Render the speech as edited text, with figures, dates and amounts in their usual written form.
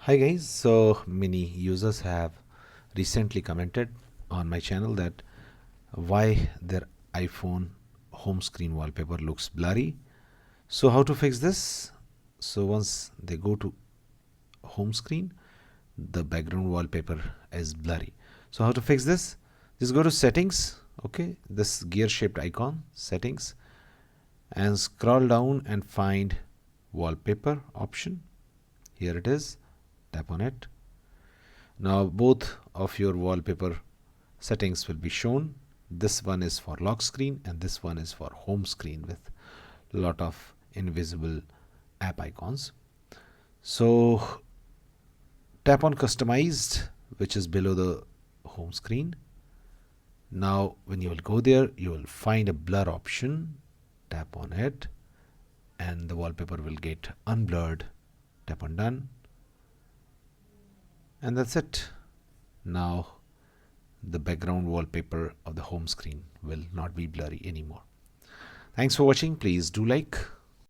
Hi guys, so many users have recently commented on my channel that why their iPhone home screen wallpaper looks blurry. So how to fix this? So once they go to home screen, the background wallpaper is blurry. So how to fix this? Just go to settings, okay, this gear shaped icon, settings, and scroll down and find wallpaper option. Here it is, tap on it. Now both of your wallpaper settings will be shown. This one is for lock screen and this one is for home screen with lot of invisible app icons. So tap on customized, which is below the home screen. Now when you will go there, you will find a blur option. Tap on it and the wallpaper will get unblurred. Tap on done and that's it. Now the background wallpaper of the home screen will not be blurry anymore. Thanks for watching. Please do like,